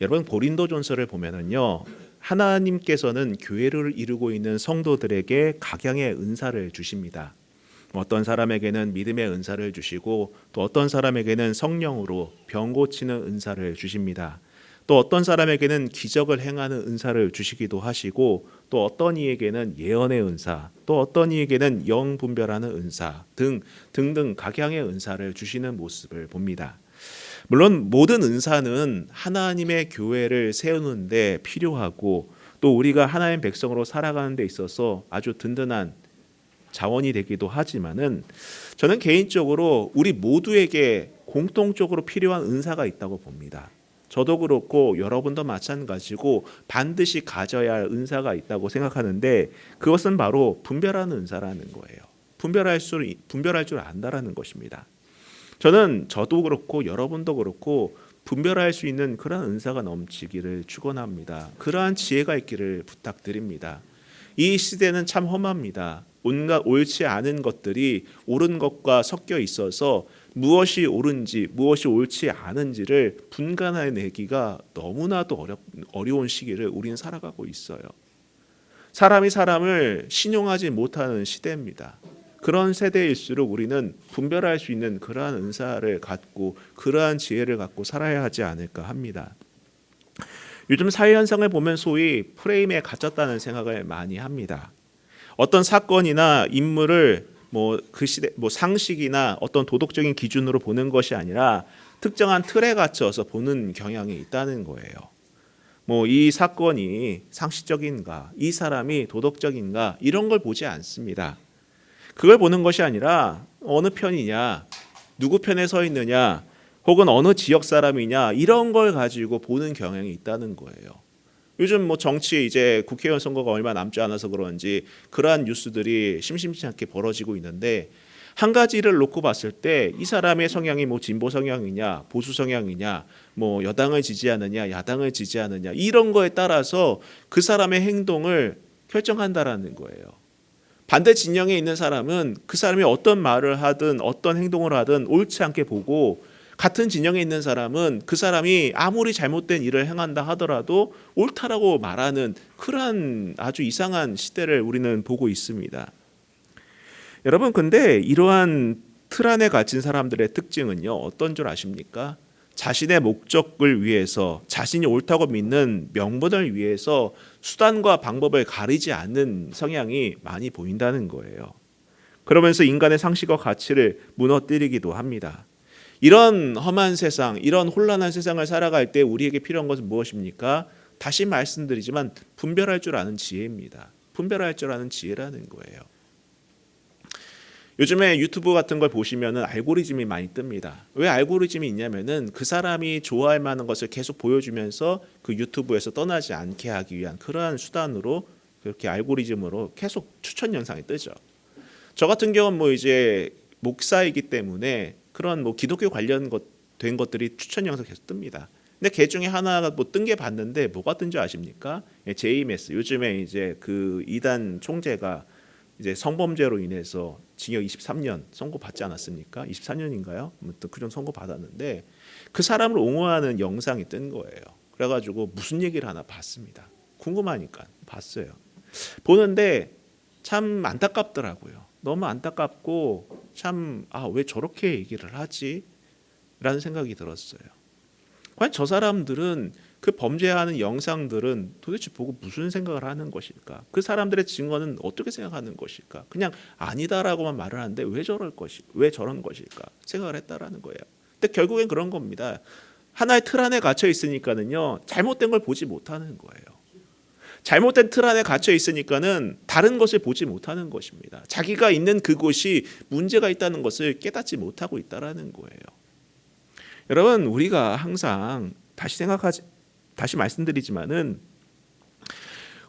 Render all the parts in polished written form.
여러분 고린도전서를 보면은요. 하나님께서는 교회를 이루고 있는 성도들에게 각양의 은사를 주십니다. 어떤 사람에게는 믿음의 은사를 주시고 또 어떤 사람에게는 성령으로 병 고치는 은사를 주십니다. 또 어떤 사람에게는 기적을 행하는 은사를 주시기도 하시고 또 어떤 이에게는 예언의 은사, 또 어떤 이에게는 영 분별하는 은사 등등 각양의 은사를 주시는 모습을 봅니다. 물론 모든 은사는 하나님의 교회를 세우는 데 필요하고 또 우리가 하나님의 백성으로 살아가는 데 있어서 아주 든든한 자원이 되기도 하지만은 저는 개인적으로 우리 모두에게 공통적으로 필요한 은사가 있다고 봅니다. 저도 그렇고 여러분도 마찬가지고 반드시 가져야 할 은사가 있다고 생각하는데 그것은 바로 분별하는 은사라는 거예요. 분별할 줄 안다라는 것입니다. 저도 그렇고 여러분도 그렇고 분별할 수 있는 그러한 은사가 넘치기를 축원합니다. 그러한 지혜가 있기를 부탁드립니다. 이 시대는 참 험합니다. 온갖 옳지 않은 것들이 옳은 것과 섞여 있어서 무엇이 옳은지 무엇이 옳지 않은지를 분간해내기가 너무나도 어려운 시기를 우리는 살아가고 있어요. 사람이 사람을 신용하지 못하는 시대입니다. 그런 세대일수록 우리는 분별할 수 있는 그러한 은사를 갖고 그러한 지혜를 갖고 살아야 하지 않을까 합니다. 요즘 사회 현상을 보면 소위 프레임에 갇혔다는 생각을 많이 합니다. 어떤 사건이나 인물을 그 시대 상식이나 어떤 도덕적인 기준으로 보는 것이 아니라 특정한 틀에 갇혀서 보는 경향이 있다는 거예요. 이 사건이 상식적인가, 이 사람이 도덕적인가 이런 걸 보지 않습니다. 그걸 보는 것이 아니라 어느 편이냐, 누구 편에 서 있느냐, 혹은 어느 지역 사람이냐 이런 걸 가지고 보는 경향이 있다는 거예요. 요즘 정치 이제 국회의원 선거가 얼마 남지 않아서 그런지 그러한 뉴스들이 심심치 않게 벌어지고 있는데 한 가지를 놓고 봤을 때 이 사람의 성향이 진보 성향이냐, 보수 성향이냐, 여당을 지지하느냐, 야당을 지지하느냐 이런 거에 따라서 그 사람의 행동을 결정한다라는 거예요. 반대 진영에 있는 사람은 그 사람이 어떤 말을 하든 어떤 행동을 하든 옳지 않게 보고 같은 진영에 있는 사람은 그 사람이 아무리 잘못된 일을 행한다 하더라도 옳다라고 말하는 그러한 아주 이상한 시대를 우리는 보고 있습니다. 여러분 근데 이러한 틀 안에 갇힌 사람들의 특징은요 어떤 줄 아십니까? 자신의 목적을 위해서 자신이 옳다고 믿는 명분을 위해서 수단과 방법을 가리지 않는 성향이 많이 보인다는 거예요. 그러면서 인간의 상식과 가치를 무너뜨리기도 합니다. 이런 험한 세상, 이런 혼란한 세상을 살아갈 때 우리에게 필요한 것은 무엇입니까? 다시 말씀드리지만 분별할 줄 아는 지혜입니다. 분별할 줄 아는 지혜라는 거예요. 요즘에 유튜브 같은 걸 보시면은 알고리즘이 많이 뜹니다. 왜 알고리즘이 있냐면은 그 사람이 좋아할 만한 것을 계속 보여주면서 그 유튜브에서 떠나지 않게 하기 위한 그러한 수단으로 그렇게 알고리즘으로 계속 추천 영상이 뜨죠. 저 같은 경우는 이제 목사이기 때문에 그런 기독교 관련된 것들이 추천 영상 계속 뜹니다. 근데 그 중에 하나가 뜬 게 봤는데 뭐가 뜬 줄 아십니까? JMS 요즘에 이제 그 이단 총재가 이제 성범죄로 인해서 징역 23년 선고받지 않았습니까? 24년인가요? 아무튼 그 정도 선고받았는데 그 사람을 옹호하는 영상이 뜬 거예요. 그래가지고 무슨 얘기를 하나 봤습니다. 궁금하니까 봤어요. 보는데 참 안타깝더라고요. 너무 안타깝고 참 왜 저렇게 얘기를 하지? 라는 생각이 들었어요. 과연 저 사람들은 그 범죄하는 영상들은 도대체 보고 무슨 생각을 하는 것일까? 그 사람들의 증언은 어떻게 생각하는 것일까? 그냥 아니다라고만 말을 하는데 왜 저런 것일까? 생각을 했다라는 거예요. 근데 결국엔 그런 겁니다. 하나의 틀 안에 갇혀 있으니까는요 잘못된 걸 보지 못하는 거예요. 잘못된 틀 안에 갇혀 있으니까는 다른 것을 보지 못하는 것입니다. 자기가 있는 그곳이 문제가 있다는 것을 깨닫지 못하고 있다라는 거예요. 여러분 우리가 항상 다시 말씀드리지만은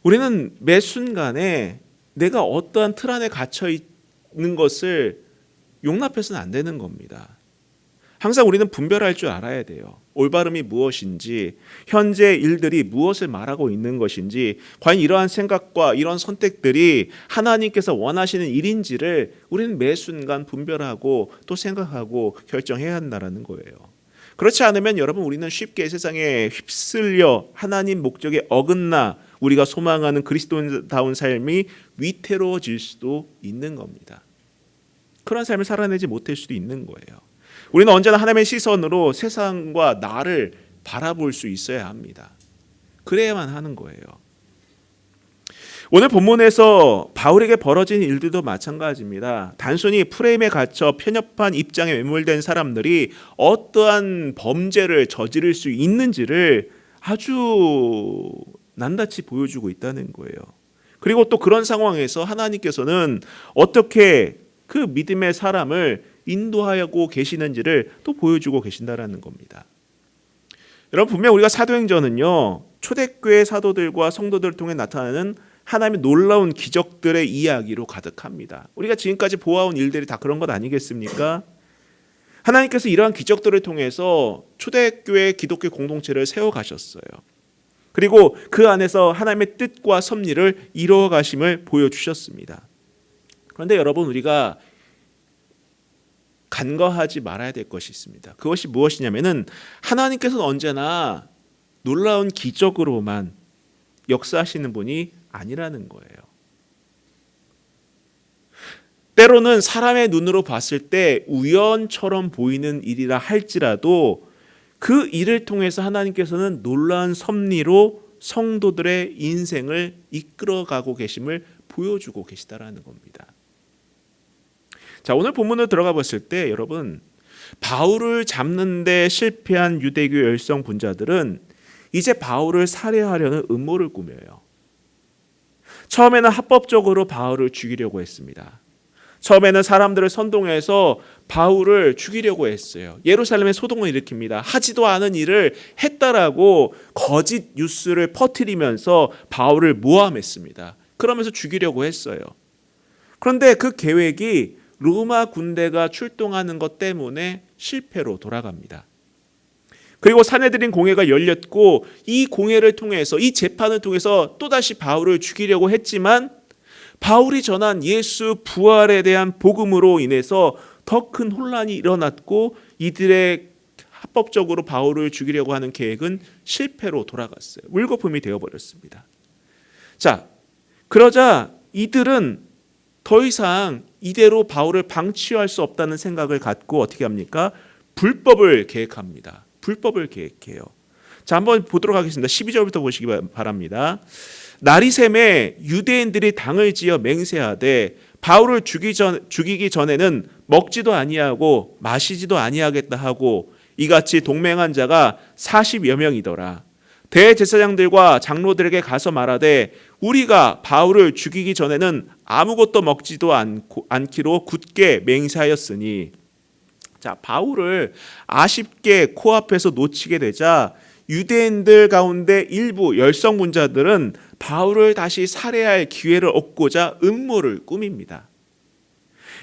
우리는 매 순간에 내가 어떠한 틀 안에 갇혀 있는 것을 용납해서는 안 되는 겁니다. 항상 우리는 분별할 줄 알아야 돼요. 올바름이 무엇인지, 현재 일들이 무엇을 말하고 있는 것인지, 과연 이러한 생각과 이런 선택들이 하나님께서 원하시는 일인지를 우리는 매 순간 분별하고 또 생각하고 결정해야 한다는 거예요. 그렇지 않으면 여러분 우리는 쉽게 세상에 휩쓸려 하나님 목적에 어긋나 우리가 소망하는 그리스도인다운 삶이 위태로워질 수도 있는 겁니다. 그런 삶을 살아내지 못할 수도 있는 거예요. 우리는 언제나 하나님의 시선으로 세상과 나를 바라볼 수 있어야 합니다. 그래야만 하는 거예요. 오늘 본문에서 바울에게 벌어진 일들도 마찬가지입니다. 단순히 프레임에 갇혀 편협한 입장에 매몰된 사람들이 어떠한 범죄를 저지를 수 있는지를 아주 낱낱이 보여주고 있다는 거예요. 그리고 또 그런 상황에서 하나님께서는 어떻게 그 믿음의 사람을 인도하고 계시는지를 또 보여주고 계신다라는 겁니다. 여러분 분명 우리가 사도행전은요 초대교회 사도들과 성도들을 통해 나타나는 하나님의 놀라운 기적들의 이야기로 가득합니다. 우리가 지금까지 보아온 일들이 다 그런 것 아니겠습니까? 하나님께서 이러한 기적들을 통해서 초대교회 기독교 공동체를 세워가셨어요. 그리고 그 안에서 하나님의 뜻과 섭리를 이루어가심을 보여주셨습니다. 그런데 여러분 우리가 간과하지 말아야 될 것이 있습니다. 그것이 무엇이냐면은 하나님께서는 언제나 놀라운 기적으로만 역사하시는 분이 아니라는 거예요. 때로는 사람의 눈으로 봤을 때 우연처럼 보이는 일이라 할지라도 그 일을 통해서 하나님께서는 놀라운 섭리로 성도들의 인생을 이끌어가고 계심을 보여주고 계시다라는 겁니다. 자, 오늘 본문으로 들어가 봤을 때 여러분 바울을 잡는 데 실패한 유대교 열성 분자들은 이제 바울을 살해하려는 음모를 꾸며요. 처음에는 합법적으로 바울을 죽이려고 했습니다. 처음에는 사람들을 선동해서 바울을 죽이려고 했어요. 예루살렘에 소동을 일으킵니다. 하지도 않은 일을 했다라고 거짓 뉴스를 퍼뜨리면서 바울을 모함했습니다. 그러면서 죽이려고 했어요. 그런데 그 계획이 로마 군대가 출동하는 것 때문에 실패로 돌아갑니다. 그리고 산헤드린 공회가 열렸고 이 공회를 통해서 이 재판을 통해서 또다시 바울을 죽이려고 했지만 바울이 전한 예수 부활에 대한 복음으로 인해서 더 큰 혼란이 일어났고 이들의 합법적으로 바울을 죽이려고 하는 계획은 실패로 돌아갔어요. 물거품이 되어버렸습니다. 자, 그러자 이들은 더 이상 이대로 바울을 방치할 수 없다는 생각을 갖고 어떻게 합니까? 불법을 계획합니다. 불법을 계획해요. 자, 한번 보도록 하겠습니다. 12절부터 보시기 바랍니다. 날이 샘에 유대인들이 당을 지어 맹세하되 바울을 죽이기 전에는 먹지도 아니하고 마시지도 아니하겠다 하고 이같이 동맹한 자가 40여 명이더라. 대제사장들과 장로들에게 가서 말하되 우리가 바울을 죽이기 전에는 아무것도 먹지도 않기로 굳게 맹세하였으니. 자, 바울을 아쉽게 코앞에서 놓치게 되자 유대인들 가운데 일부 열성분자들은 바울을 다시 살해할 기회를 얻고자 음모를 꾸밉니다.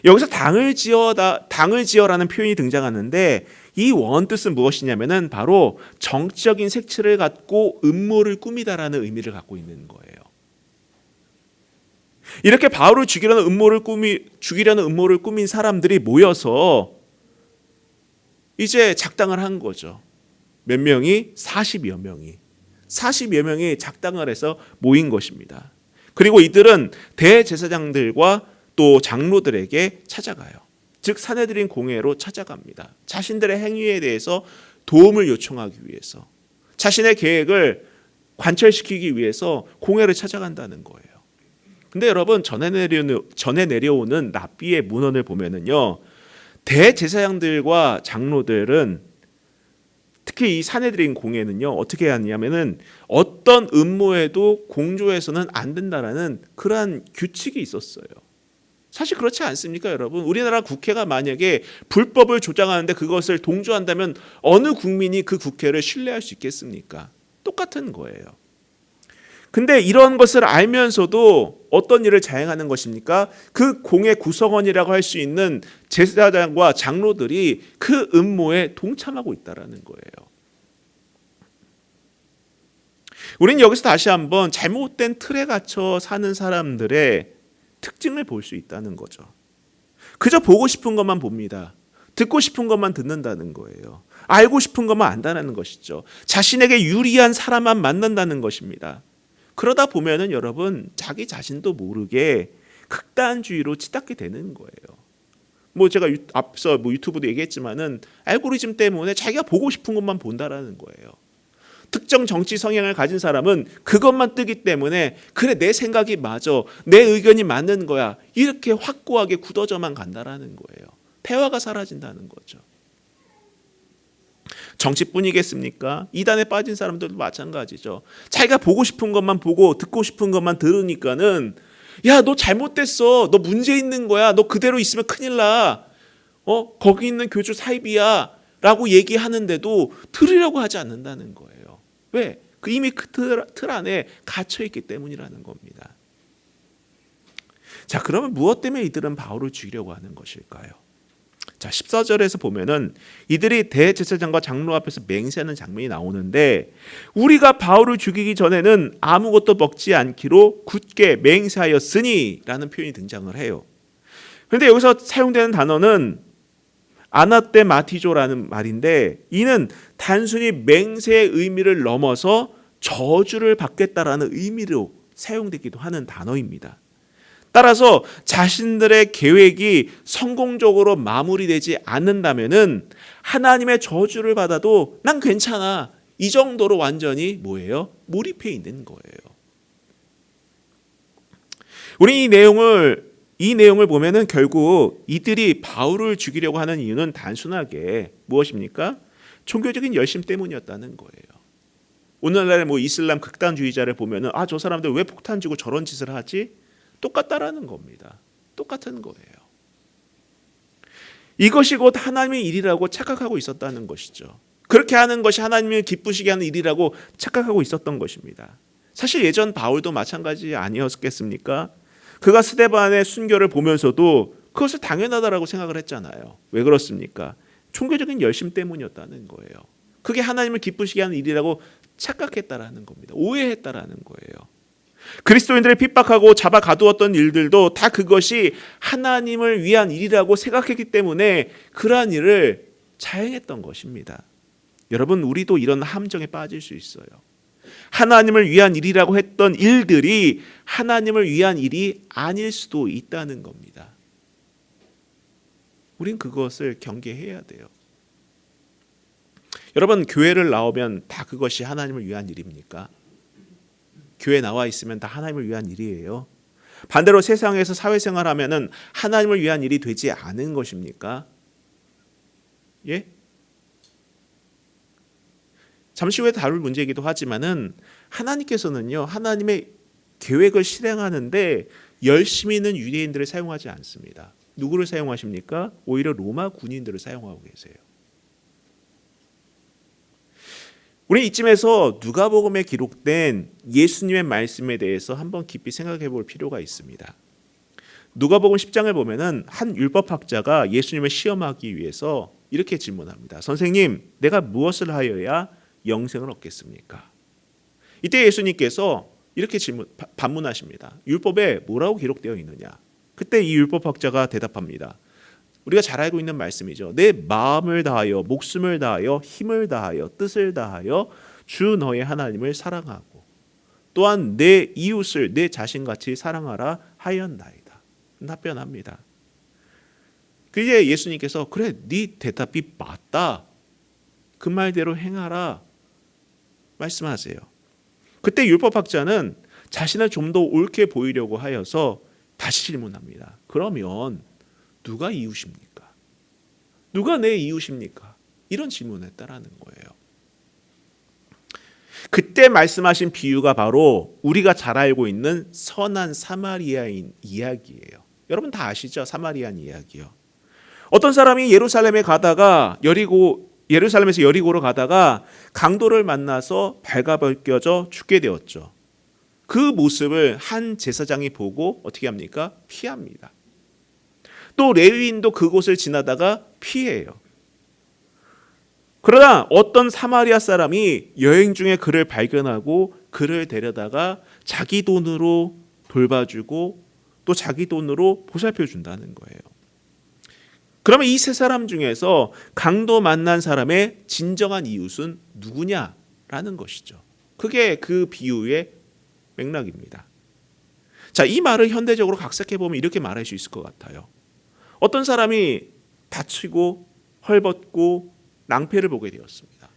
여기서 당을 지어라는 표현이 등장하는데 이 원뜻은 무엇이냐면은 바로 정치적인 색채를 갖고 음모를 꾸미다라는 의미를 갖고 있는 거예요. 이렇게 바울을 죽이려는 음모를 꾸민 사람들이 모여서 이제 작당을 한 거죠. 몇 명이? 40여 명이 작당을 해서 모인 것입니다. 그리고 이들은 대제사장들과 또 장로들에게 찾아가요. 즉 산헤드린 공회로 찾아갑니다. 자신들의 행위에 대해서 도움을 요청하기 위해서, 자신의 계획을 관철시키기 위해서 공회를 찾아간다는 거예요. 근데 여러분 전에 내려오는 랍비의 문헌을 보면은요, 대제사장들과 장로들은 특히 이 산헤드린 공회는요 어떻게 하냐면은 어떤 음모에도 공조해서는 안 된다라는 그러한 규칙이 있었어요. 사실 그렇지 않습니까, 여러분? 우리나라 국회가 만약에 불법을 조장하는데 그것을 동조한다면 어느 국민이 그 국회를 신뢰할 수 있겠습니까? 똑같은 거예요. 근데 이런 것을 알면서도 어떤 일을 자행하는 것입니까? 그 공회 구성원이라고 할 수 있는 제사장과 장로들이 그 음모에 동참하고 있다는 거예요. 우리는 여기서 다시 한번 잘못된 틀에 갇혀 사는 사람들의 특징을 볼 수 있다는 거죠. 그저 보고 싶은 것만 봅니다. 듣고 싶은 것만 듣는다는 거예요. 알고 싶은 것만 안다는 것이죠. 자신에게 유리한 사람만 만난다는 것입니다. 그러다 보면은 여러분 자기 자신도 모르게 극단주의로 치닫게 되는 거예요. 제가 앞서 유튜브도 얘기했지만은 알고리즘 때문에 자기가 보고 싶은 것만 본다라는 거예요. 특정 정치 성향을 가진 사람은 그것만 뜨기 때문에 그래 내 생각이 맞아, 내 의견이 맞는 거야, 이렇게 확고하게 굳어져만 간다라는 거예요. 대화가 사라진다는 거죠. 정치뿐이겠습니까? 이단에 빠진 사람들도 마찬가지죠. 자기가 보고 싶은 것만 보고 듣고 싶은 것만 들으니까는 야, 너 잘못됐어, 너 문제 있는 거야, 너 그대로 있으면 큰일 나, 거기 있는 교주 사입이야 라고 얘기하는데도 들으려고 하지 않는다는 거예요. 왜? 이미 그 틀 안에 갇혀있기 때문이라는 겁니다. 자, 그러면 무엇 때문에 이들은 바울을 죽이려고 하는 것일까요? 자, 14절에서 보면은 이들이 대제사장과 장로 앞에서 맹세하는 장면이 나오는데, 우리가 바울을 죽이기 전에는 아무것도 먹지 않기로 굳게 맹세하였으니 라는 표현이 등장을 해요. 그런데 여기서 사용되는 단어는 아나테마티조라는 말인데, 이는 단순히 맹세의 의미를 넘어서 저주를 받겠다라는 의미로 사용되기도 하는 단어입니다. 따라서 자신들의 계획이 성공적으로 마무리되지 않는다면은 하나님의 저주를 받아도 난 괜찮아, 이 정도로 완전히 몰입해 있는 거예요. 우리 이 내용을 보면은 결국 이들이 바울을 죽이려고 하는 이유는 단순하게 무엇입니까? 종교적인 열심 때문이었다는 거예요. 오늘날의 이슬람 극단주의자를 보면은 저 사람들 왜 폭탄 주고 저런 짓을 하지? 똑같다라는 겁니다. 똑같은 거예요. 이것이 곧 하나님의 일이라고 착각하고 있었다는 것이죠. 그렇게 하는 것이 하나님을 기쁘시게 하는 일이라고 착각하고 있었던 것입니다. 사실 예전 바울도 마찬가지 아니었겠습니까? 그가 스데반의 순교를 보면서도 그것을 당연하다라고 생각을 했잖아요. 왜 그렇습니까? 종교적인 열심 때문이었다는 거예요. 그게 하나님을 기쁘시게 하는 일이라고 착각했다라는 겁니다. 오해했다라는 거예요. 그리스도인들을 핍박하고 잡아 가두었던 일들도 다 그것이 하나님을 위한 일이라고 생각했기 때문에 그러한 일을 자행했던 것입니다. 여러분, 우리도 이런 함정에 빠질 수 있어요. 하나님을 위한 일이라고 했던 일들이 하나님을 위한 일이 아닐 수도 있다는 겁니다. 우린 그것을 경계해야 돼요. 여러분, 교회를 나오면 다 그것이 하나님을 위한 일입니까? 교회 나와 있으면 다 하나님을 위한 일이에요. 반대로 세상에서 사회생활하면은 하나님을 위한 일이 되지 않은 것입니까? 예? 잠시 후에 다룰 문제이기도 하지만은 하나님께서는요, 하나님의 계획을 실행하는데 열심히 있는 유대인들을 사용하지 않습니다. 누구를 사용하십니까? 오히려 로마 군인들을 사용하고 계세요. 우리 이쯤에서 누가복음에 기록된 예수님의 말씀에 대해서 한번 깊이 생각해 볼 필요가 있습니다. 누가복음 10장을 보면은 한 율법학자가 예수님을 시험하기 위해서 이렇게 질문합니다. 선생님, 내가 무엇을 하여야 영생을 얻겠습니까? 이때 예수님께서 이렇게 반문하십니다. 율법에 뭐라고 기록되어 있느냐? 그때 이 율법학자가 대답합니다. 우리가 잘 알고 있는 말씀이죠. 내 마음을 다하여, 목숨을 다하여, 힘을 다하여, 뜻을 다하여 주 너의 하나님을 사랑하고 또한 내 이웃을 내 자신같이 사랑하라 하였나이다. 답변합니다. 그게 예수님께서 그래, 네 대답이 맞다, 그 말대로 행하라 말씀하세요. 그때 율법학자는 자신을 좀 더 옳게 보이려고 하여서 다시 질문합니다. 그러면 누가 이웃입니까? 누가 내 이웃입니까? 이런 질문을 했다라는 거예요. 그때 말씀하신 비유가 바로 우리가 잘 알고 있는 선한 사마리아인 이야기예요. 여러분 다 아시죠? 사마리안 이야기요. 어떤 사람이 예루살렘에서 여리고로 가다가 강도를 만나서 발가 벗겨져 죽게 되었죠. 그 모습을 한 제사장이 보고 어떻게 합니까? 피합니다. 또 레위인도 그곳을 지나다가 피해요. 그러나 어떤 사마리아 사람이 여행 중에 그를 발견하고 그를 데려다가 자기 돈으로 돌봐주고 또 자기 돈으로 보살펴 준다는 거예요. 그러면 이 세 사람 중에서 강도 만난 사람의 진정한 이웃은 누구냐라는 것이죠. 그게 그 비유의 맥락입니다. 자, 이 말을 현대적으로 각색해 보면 이렇게 말할 수 있을 것 같아요. 어떤 사람이 다치고 헐벗고 낭패를 보게 되었습니다.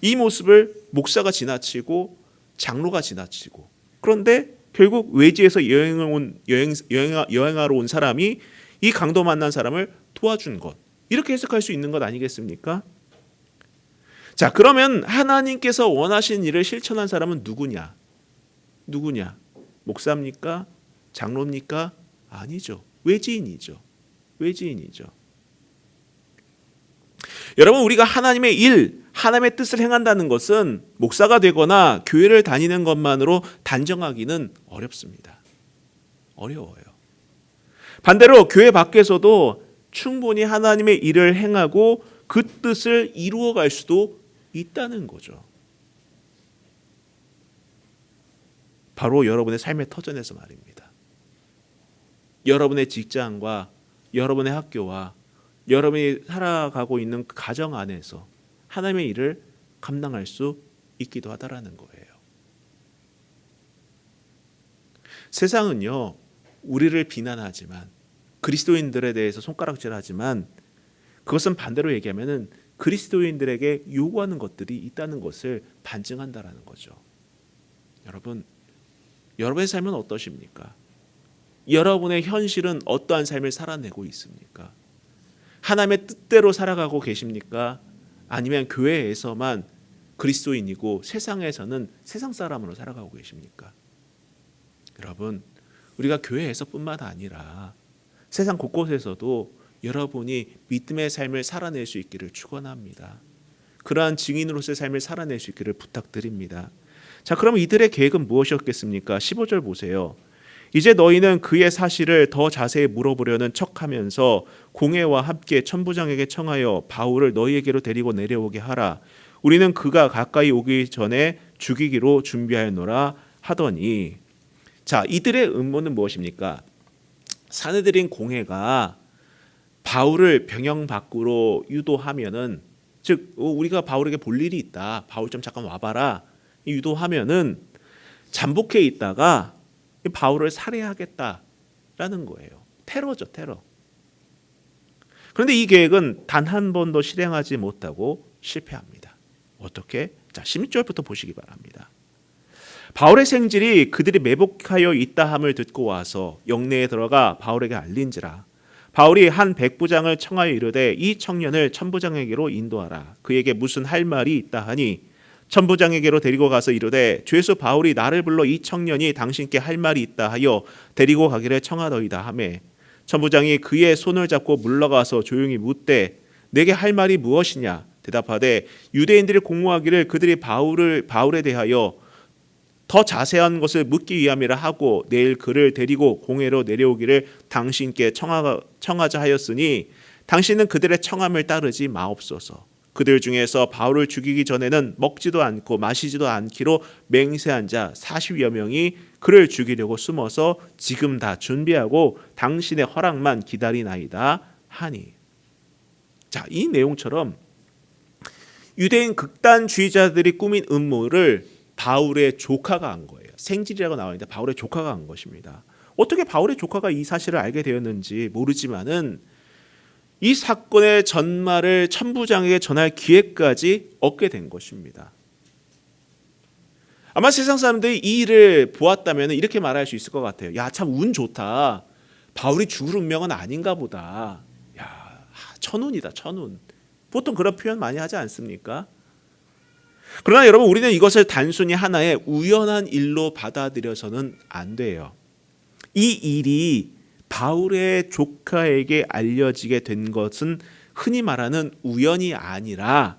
이 모습을 목사가 지나치고 장로가 지나치고, 그런데 결국 외지에서 여행하러 온 사람이 이 강도 만난 사람을 도와준 것, 이렇게 해석할 수 있는 것 아니겠습니까? 자, 그러면 하나님께서 원하신 일을 실천한 사람은 누구냐? 목사입니까? 장로입니까? 아니죠. 외지인이죠. 여러분, 우리가 하나님의 일, 하나님의 뜻을 행한다는 것은 목사가 되거나 교회를 다니는 것만으로 단정하기는 어려워요. 반대로 교회 밖에서도 충분히 하나님의 일을 행하고 그 뜻을 이루어갈 수도 있다는 거죠. 바로 여러분의 삶의 터전에서 말입니다. 여러분의 직장과 여러분의 학교와 여러분이 살아가고 있는 그 가정 안에서 하나님의 일을 감당할 수 있기도 하다라는 거예요. 세상은요, 우리를 비난하지만, 그리스도인들에 대해서 손가락질하지만, 그것은 반대로 얘기하면은 그리스도인들에게 요구하는 것들이 있다는 것을 반증한다라는 거죠. 여러분의 삶은 어떠십니까? 여러분의 현실은 어떠한 삶을 살아내고 있습니까? 하나님의 뜻대로 살아가고 계십니까? 아니면 교회에서만 그리스도인이고 세상에서는 세상 사람으로 살아가고 계십니까? 여러분, 우리가 교회에서뿐만 아니라 세상 곳곳에서도 여러분이 믿음의 삶을 살아낼 수 있기를 축원합니다. 그러한 증인으로서의 삶을 살아낼 수 있기를 부탁드립니다. 자, 그럼 이들의 계획은 무엇이었겠습니까? 15절 보세요. 이제 너희는 그의 사실을 더 자세히 물어보려는 척하면서 공회와 함께 천부장에게 청하여 바울을 너희에게로 데리고 내려오게 하라. 우리는 그가 가까이 오기 전에 죽이기로 준비하였노라 하더니, 자, 이들의 음모는 무엇입니까? 사내들인 공회가 바울을 병영 밖으로 유도하면은, 즉 우리가 바울에게 볼 일이 있다, 바울 좀 잠깐 와봐라, 유도하면은 잠복해 있다가 바울을 살해하겠다라는 거예요. 테러죠, 테러. 그런데 이 계획은 단 한 번도 실행하지 못하고 실패합니다. 어떻게? 자, 16절부터 보시기 바랍니다. 바울의 생질이 그들이 매복하여 있다함을 듣고 와서 영내에 들어가 바울에게 알린지라. 바울이 한 백부장을 청하여 이르되 이 청년을 천부장에게로 인도하라. 그에게 무슨 할 말이 있다 하니 천부장에게로 데리고 가서 이르되 죄수 바울이 나를 불러 이 청년이 당신께 할 말이 있다 하여 데리고 가기를 청하더이다 하매, 천부장이 그의 손을 잡고 물러가서 조용히 묻되 내게 할 말이 무엇이냐 대답하되 유대인들이 공모하기를 그들이 바울에 대하여 더 자세한 것을 묻기 위함이라 하고 내일 그를 데리고 공회로 내려오기를 당신께 청하자 하였으니 당신은 그들의 청함을 따르지 마옵소서. 그들 중에서 바울을 죽이기 전에는 먹지도 않고 마시지도 않기로 맹세한 자 40여 명이 그를 죽이려고 숨어서 지금 다 준비하고 당신의 허락만 기다리나이다 하니. 자, 이 내용처럼 유대인 극단주의자들이 꾸민 음모를 바울의 조카가 한 거예요. 생질이라고 나와 있는데 바울의 조카가 한 것입니다. 어떻게 바울의 조카가 이 사실을 알게 되었는지 모르지만은 이 사건의 전말을 천부장에게 전할 기회까지 얻게 된 것입니다. 아마 세상 사람들이 이 일을 보았다면 이렇게 말할 수 있을 것 같아요. 야, 참 운 좋다. 바울이 죽을 운명은 아닌가 보다. 야, 천운이다, 천운. 보통 그런 표현 많이 하지 않습니까? 그러나 여러분, 우리는 이것을 단순히 하나의 우연한 일로 받아들여서는 안 돼요. 이 일이 바울의 조카에게 알려지게 된 것은 흔히 말하는 우연이 아니라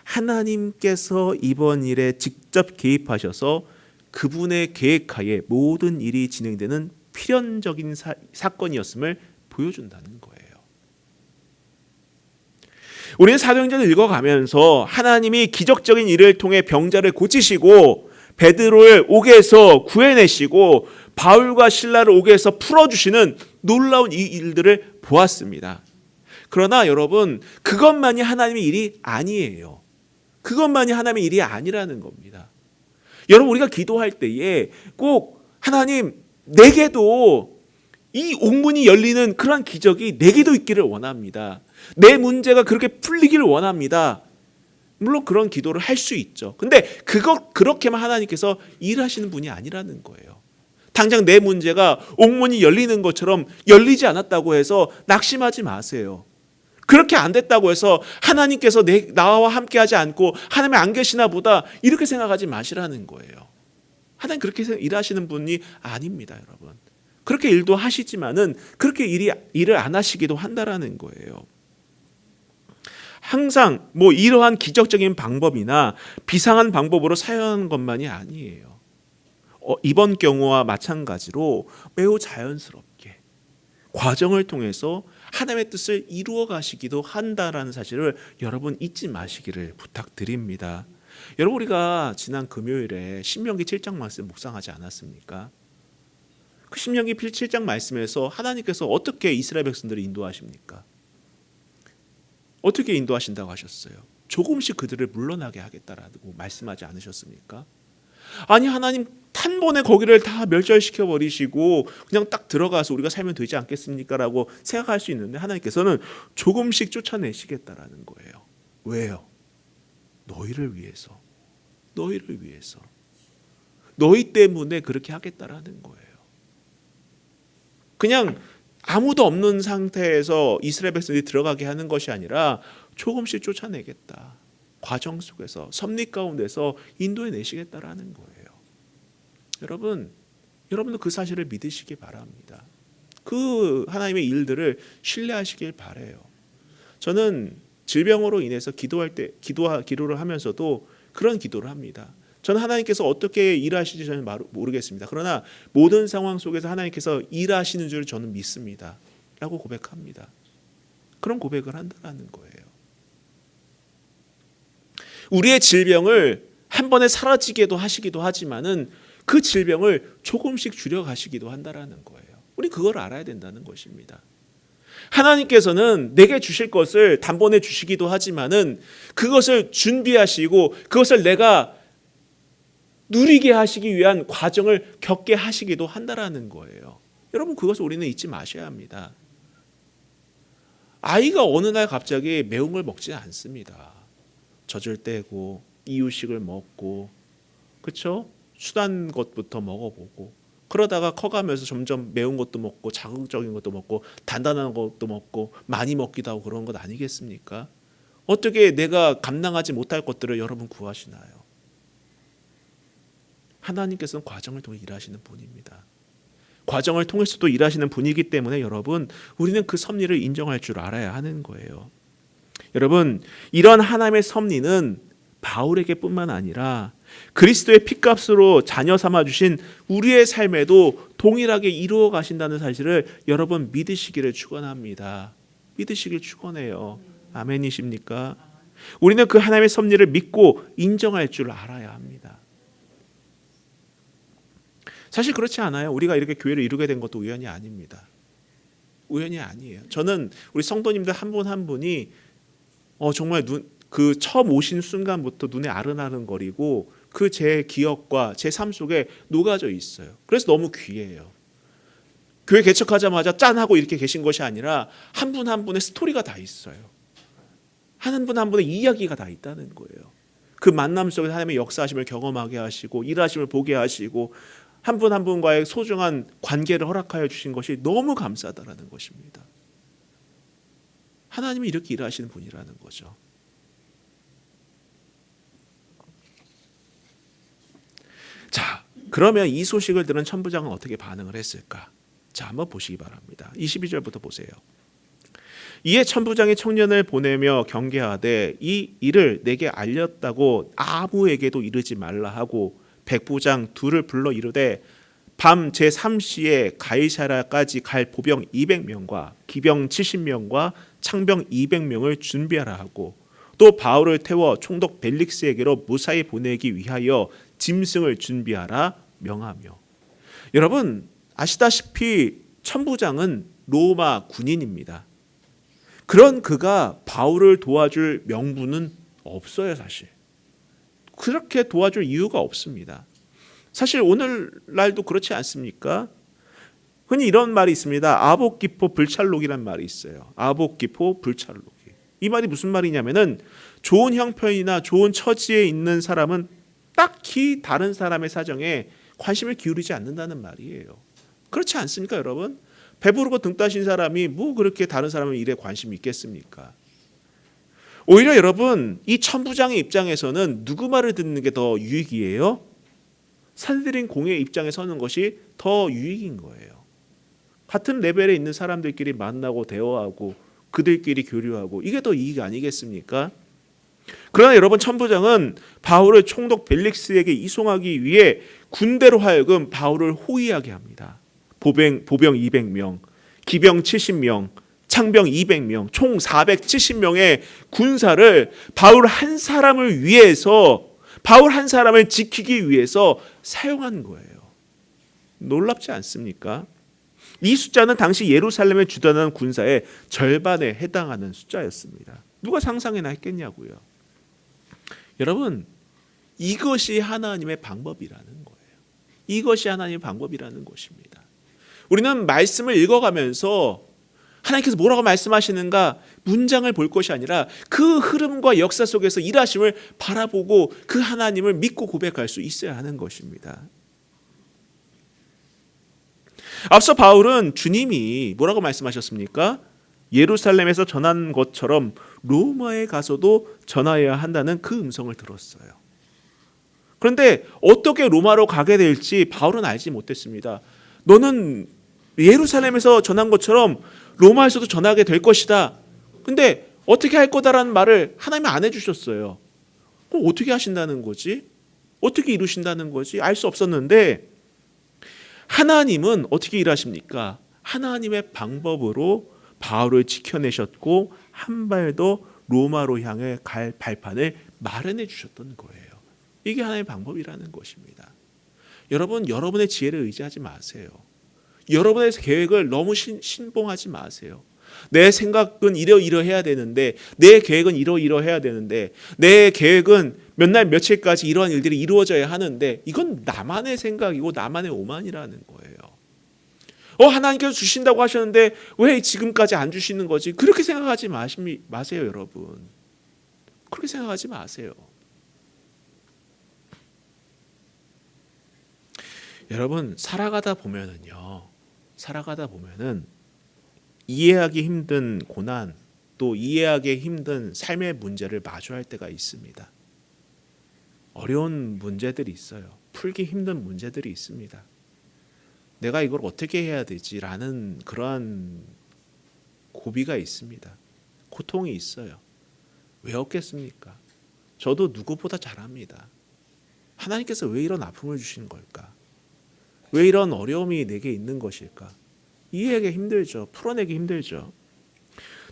하나님께서 이번 일에 직접 개입하셔서 그분의 계획하에 모든 일이 진행되는 필연적인 사건이었음을 보여준다는 거예요. 우리는 사도행전을 읽어가면서 하나님이 기적적인 일을 통해 병자를 고치시고 베드로를 옥에서 구해내시고 바울과 실라를 옥에서 풀어주시는 놀라운 이 일들을 보았습니다. 그러나 여러분, 그것만이 하나님의 일이 아니에요. 그것만이 하나님의 일이 아니라는 겁니다. 여러분, 우리가 기도할 때에 꼭 하나님, 내게도 이 옥문이 열리는 그러한 기적이 내게도 있기를 원합니다. 내 문제가 그렇게 풀리기를 원합니다. 물론 그런 기도를 할 수 있죠. 근데 그렇게만 하나님께서 일하시는 분이 아니라는 거예요. 당장 내 문제가 옥문이 열리는 것처럼 열리지 않았다고 해서 낙심하지 마세요. 그렇게 안 됐다고 해서 하나님께서 나와 함께하지 않고 하나님이 안 계시나 보다 이렇게 생각하지 마시라는 거예요. 하나님 그렇게 일하시는 분이 아닙니다, 여러분. 그렇게 일도 하시지만은 그렇게 일을 안 하시기도 한다라는 거예요. 항상 이러한 기적적인 방법이나 비상한 방법으로 사용하는 것만이 아니에요. 이번 경우와 마찬가지로 매우 자연스럽게 과정을 통해서 하나님의 뜻을 이루어 가시기도 한다라는 사실을 여러분 잊지 마시기를 부탁드립니다. 여러분, 우리가 지난 금요일에 신명기 7장 말씀 묵상하지 않았습니까? 그 신명기 7장 말씀에서 하나님께서 어떻게 이스라엘 백성들을 인도하십니까? 어떻게 인도하신다고 하셨어요? 조금씩 그들을 물러나게 하겠다라고 말씀하지 않으셨습니까? 아니, 하나님 단번에 거기를 다 멸절시켜 버리시고 그냥 딱 들어가서 우리가 살면 되지 않겠습니까? 라고 생각할 수 있는데 하나님께서는 조금씩 쫓아내시겠다라는 거예요. 왜요? 너희를 위해서. 너희를 위해서. 너희 때문에 그렇게 하겠다라는 거예요. 그냥 아무도 없는 상태에서 이스라엘 백성들이 들어가게 하는 것이 아니라 조금씩 쫓아내겠다. 과정 속에서 섭리 가운데서 인도해 내시겠다라는 거예요. 여러분도 그 사실을 믿으시기 바랍니다. 그 하나님의 일들을 신뢰하시길 바라요. 저는 질병으로 인해서 기도를 하면서도 그런 기도를 합니다. 저는 하나님께서 어떻게 일하시는지 저는 모르겠습니다. 그러나 모든 상황 속에서 하나님께서 일하시는 줄 저는 믿습니다. 라고 고백합니다. 그런 고백을 한다는 거예요. 우리의 질병을 한 번에 사라지게도 하시기도 하지만은 그 질병을 조금씩 줄여가시기도 한다는 거예요. 우리 그걸 알아야 된다는 것입니다. 하나님께서는 내게 주실 것을 단번에 주시기도 하지만은 그것을 준비하시고 그것을 내가 누리게 하시기 위한 과정을 겪게 하시기도 한다는 거예요. 여러분, 그것을 우리는 잊지 마셔야 합니다. 아이가 어느 날 갑자기 매운 걸 먹지 않습니다. 젖을 떼고 이유식을 먹고, 그렇죠? 순한 것부터 먹어보고, 그러다가 커가면서 점점 매운 것도 먹고 자극적인 것도 먹고 단단한 것도 먹고 많이 먹기도 하고 그런 것 아니겠습니까? 어떻게 내가 감당하지 못할 것들을 여러분 구하시나요? 하나님께서는 과정을 통해 일하시는 분입니다. 과정을 통해서도 일하시는 분이기 때문에 여러분, 우리는 그 섭리를 인정할 줄 알아야 하는 거예요. 여러분, 이런 하나님의 섭리는 바울에게 뿐만 아니라 그리스도의 피값으로 자녀 삼아 주신 우리의 삶에도 동일하게 이루어 가신다는 사실을 여러분 믿으시기를 축원합니다. 믿으시길 축원해요. 아멘이십니까? 우리는 그 하나님의 섭리를 믿고 인정할 줄 알아야 합니다. 사실 그렇지 않아요. 우리가 이렇게 교회를 이루게 된 것도 우연이 아닙니다. 우연이 아니에요. 저는 우리 성도님들 한 분 한 분이 정말 그 처음 오신 순간부터 눈에 아른아른거리고 그 제 기억과 제 삶 속에 녹아져 있어요. 그래서 너무 귀해요. 교회 개척하자마자 짠 하고 이렇게 계신 것이 아니라 한 분 한 분의 스토리가 다 있어요. 한 분 한 분의 이야기가 다 있다는 거예요. 그 만남 속에서 하나님의 역사하심을 경험하게 하시고 일하심을 보게 하시고 한 분 한 분과의 소중한 관계를 허락하여 주신 것이 너무 감사하다는 것입니다. 하나님이 이렇게 일하시는 분이라는 거죠. 자, 그러면 이 소식을 들은 천부장은 어떻게 반응을 했을까? 자, 한번 보시기 바랍니다. 22절부터 보세요. 이에 천부장이 청년을 보내며 경계하되 이 일을 내게 알렸다고 아무에게도 이르지 말라 하고 백부장 둘을 불러 이르되 밤 제3시에 가이사랴까지 갈 보병 200명과 기병 70명과 창병 200명을 준비하라 하고 또 바울을 태워 총독 벨릭스에게로 무사히 보내기 위하여 짐승을 준비하라 명하며. 여러분 아시다시피 천부장은 로마 군인입니다. 그런 그가 바울을 도와줄 명분은 없어요, 사실. 그렇게 도와줄 이유가 없습니다. 사실 오늘날도 그렇지 않습니까? 흔히 이런 말이 있습니다. 아복기포 불찰록이란 말이 있어요. 아복기포 불찰록이. 이 말이 무슨 말이냐면은 좋은 형편이나 좋은 처지에 있는 사람은 딱히 다른 사람의 사정에 관심을 기울이지 않는다는 말이에요. 그렇지 않습니까, 여러분? 배부르고 등 따신 사람이 뭐 그렇게 다른 사람의 일에 관심이 있겠습니까? 오히려 여러분, 이 천부장의 입장에서는 누구 말을 듣는 게 더 유익이에요? 산드린 공의 입장에 서는 것이 더 유익인 거예요. 같은 레벨에 있는 사람들끼리 만나고 대화하고 그들끼리 교류하고 이게 더 이익 아니겠습니까? 그러나 여러분, 천부장은 바울을 총독 벨릭스에게 이송하기 위해 군대로 하여금 바울을 호위하게 합니다. 보병 200명, 기병 70명, 창병 200명, 총 470명의 군사를 바울 한 사람을 위해서, 바울 한 사람을 지키기 위해서 사용한 거예요. 놀랍지 않습니까? 이 숫자는 당시 예루살렘에 주둔하는 군사의 절반에 해당하는 숫자였습니다. 누가 상상이나 했겠냐고요. 여러분, 이것이 하나님의 방법이라는 거예요. 이것이 하나님의 방법이라는 것입니다. 우리는 말씀을 읽어가면서 하나님께서 뭐라고 말씀하시는가 문장을 볼 것이 아니라 그 흐름과 역사 속에서 일하심을 바라보고 그 하나님을 믿고 고백할 수 있어야 하는 것입니다. 앞서 바울은 주님이 뭐라고 말씀하셨습니까? 예루살렘에서 전한 것처럼 로마에 가서도 전하여야 한다는 그 음성을 들었어요. 그런데 어떻게 로마로 가게 될지 바울은 알지 못했습니다. 너는 예루살렘에서 전한 것처럼 로마에서도 전하게 될 것이다. 근데 어떻게 할 거다라는 말을 하나님이 안 해주셨어요. 그럼 어떻게 하신다는 거지? 어떻게 이루신다는 거지? 알 수 없었는데 하나님은 어떻게 일하십니까? 하나님의 방법으로 바울을 지켜내셨고 한 발도 로마로 향해 갈 발판을 마련해 주셨던 거예요. 이게 하나님의 방법이라는 것입니다. 여러분, 여러분의 지혜를 의지하지 마세요. 여러분의 계획을 너무 신봉하지 마세요. 내 생각은 이러이러해야 되는데, 내 계획은 이러이러해야 되는데, 내 계획은 몇 날 며칠까지 이러한 일들이 이루어져야 하는데, 이건 나만의 생각이고 나만의 오만이라는 거예요. 하나님께서 주신다고 하셨는데 왜 지금까지 안 주시는 거지? 그렇게 생각하지 마세요, 여러분. 그렇게 생각하지 마세요. 여러분, 살아가다 보면은 이해하기 힘든 고난, 또 이해하기 힘든 삶의 문제를 마주할 때가 있습니다. 어려운 문제들이 있어요. 풀기 힘든 문제들이 있습니다. 내가 이걸 어떻게 해야 되지라는 그러한 고비가 있습니다. 고통이 있어요. 왜 없겠습니까? 저도 누구보다 잘 압니다. 하나님께서 왜 이런 아픔을 주시는 걸까? 왜 이런 어려움이 내게 있는 것일까? 이해하기 힘들죠. 풀어내기 힘들죠.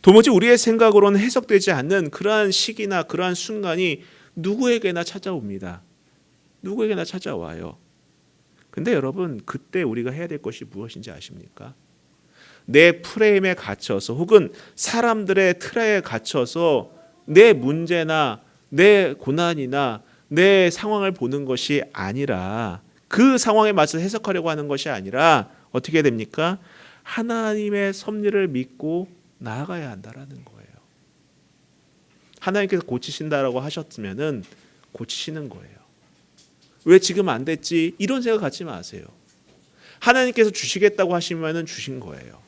도무지 우리의 생각으로는 해석되지 않는 그러한 시기나 그러한 순간이 누구에게나 찾아옵니다. 누구에게나 찾아와요. 근데 여러분, 그때 우리가 해야 될 것이 무엇인지 아십니까? 내 프레임에 갇혀서 혹은 사람들의 틀에 갇혀서 내 문제나 내 고난이나 내 상황을 보는 것이 아니라, 그 상황에 맞춰 해석하려고 하는 것이 아니라 어떻게 됩니까? 하나님의 섭리를 믿고 나아가야 한다라는 거예요. 하나님께서 고치신다라고 하셨으면은 고치시는 거예요. 왜 지금 안 됐지? 이런 생각 갖지 마세요. 하나님께서 주시겠다고 하시면은 주신 거예요.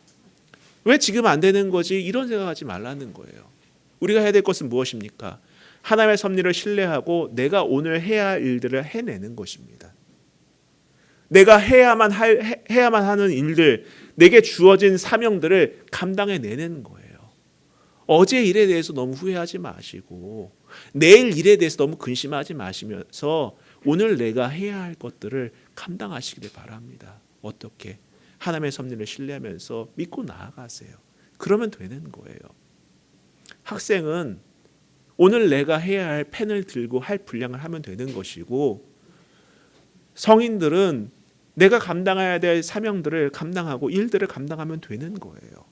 왜 지금 안 되는 거지? 이런 생각하지 말라는 거예요. 우리가 해야 될 것은 무엇입니까? 하나님의 섭리를 신뢰하고 내가 오늘 해야 할 일들을 해내는 것입니다. 내가 해야만 하는 일들, 내게 주어진 사명들을 감당해내는 거예요. 어제 일에 대해서 너무 후회하지 마시고 내일 일에 대해서 너무 근심하지 마시면서 오늘 내가 해야 할 것들을 감당하시길 바랍니다. 어떻게? 하나님의 섭리를 신뢰하면서 믿고 나아가세요. 그러면 되는 거예요. 학생은 오늘 내가 해야 할 펜을 들고 할 분량을 하면 되는 것이고, 성인들은 내가 감당해야 될 사명들을 감당하고 일들을 감당하면 되는 거예요.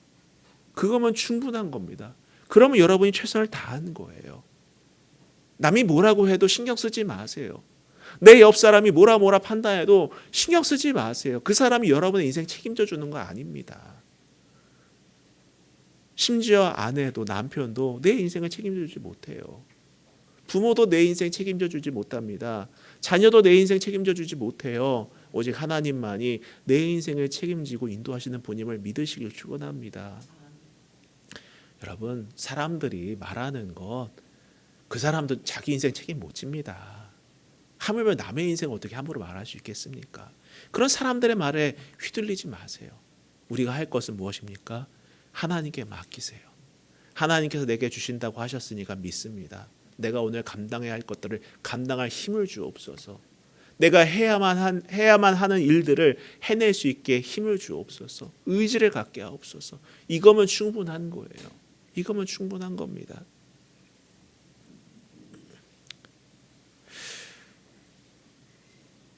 그거면 충분한 겁니다. 그러면 여러분이 최선을 다하는 거예요. 남이 뭐라고 해도 신경 쓰지 마세요. 내 옆 사람이 뭐라 판단해도 신경 쓰지 마세요. 그 사람이 여러분의 인생 책임져 주는 거 아닙니다. 심지어 아내도 남편도 내 인생을 책임져 주지 못해요. 부모도 내 인생 책임져 주지 못합니다. 자녀도 내 인생 책임져 주지 못해요. 오직 하나님만이 내 인생을 책임지고 인도하시는 분임을 믿으시길 축원합니다. 여러분, 사람들이 말하는 것, 그 사람도 자기 인생 책임 못 집니다. 하물며 남의 인생 어떻게 함부로 말할 수 있겠습니까? 그런 사람들의 말에 휘둘리지 마세요. 우리가 할 것은 무엇입니까? 하나님께 맡기세요. 하나님께서 내게 주신다고 하셨으니까 믿습니다. 내가 오늘 감당해야 할 것들을 감당할 힘을 주옵소서. 내가 해야만 하는 일들을 해낼 수 있게 힘을 주옵소서. 의지를 갖게 하옵소서. 이거면 충분한 거예요. 이거면 충분한 겁니다.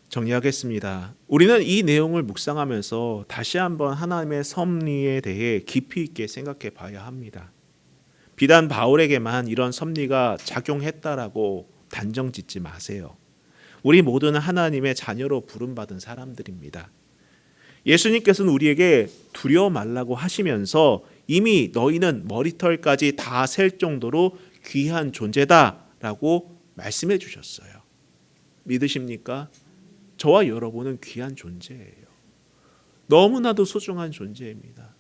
정리하겠습니다. 우리는 이 내용을 묵상하면서 다시 한번 하나님의 섭리에 대해 깊이 있게 생각해 봐야 합니다. 비단 바울에게만 이런 섭리가 작용했다라고 단정 짓지 마세요. 우리 모두는 하나님의 자녀로 부름받은 사람들입니다. 예수님께서는 우리에게 두려워 말라고 하시면서 이미 너희는 머리털까지 다 셀 정도로 귀한 존재다라고 말씀해 주셨어요. 믿으십니까? 저와 여러분은 귀한 존재예요. 너무나도 소중한 존재입니다.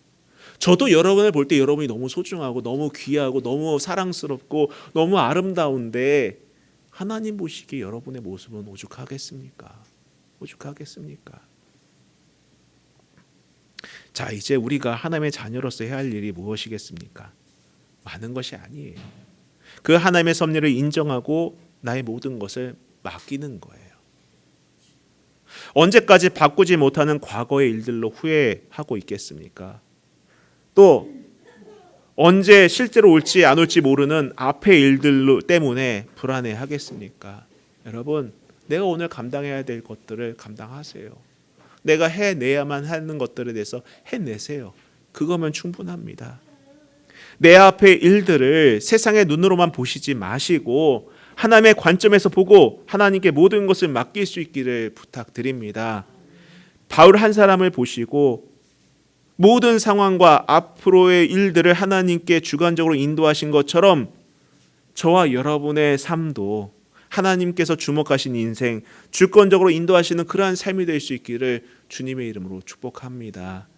저도 여러분을 볼 때 여러분이 너무 소중하고 너무 귀하고 너무 사랑스럽고 너무 아름다운데 하나님 보시기에 여러분의 모습은 오죽하겠습니까? 오죽하겠습니까? 자, 이제 우리가 하나님의 자녀로서 해야 할 일이 무엇이겠습니까? 많은 것이 아니에요. 그 하나님의 섭리를 인정하고 나의 모든 것을 맡기는 거예요. 언제까지 바꾸지 못하는 과거의 일들로 후회하고 있겠습니까? 또 언제 실제로 올지 안 올지 모르는 앞의 일들 때문에 불안해하겠습니까? 여러분, 내가 오늘 감당해야 될 것들을 감당하세요. 내가 해내야만 하는 것들에 대해서 해내세요. 그거면 충분합니다. 내 앞의 일들을 세상의 눈으로만 보시지 마시고 하나님의 관점에서 보고 하나님께 모든 것을 맡길 수 있기를 부탁드립니다. 바울 한 사람을 보시고 모든 상황과 앞으로의 일들을 하나님께 주관적으로 인도하신 것처럼 저와 여러분의 삶도 하나님께서 주목하신 인생, 주권적으로 인도하시는 그러한 삶이 될 수 있기를 주님의 이름으로 축복합니다.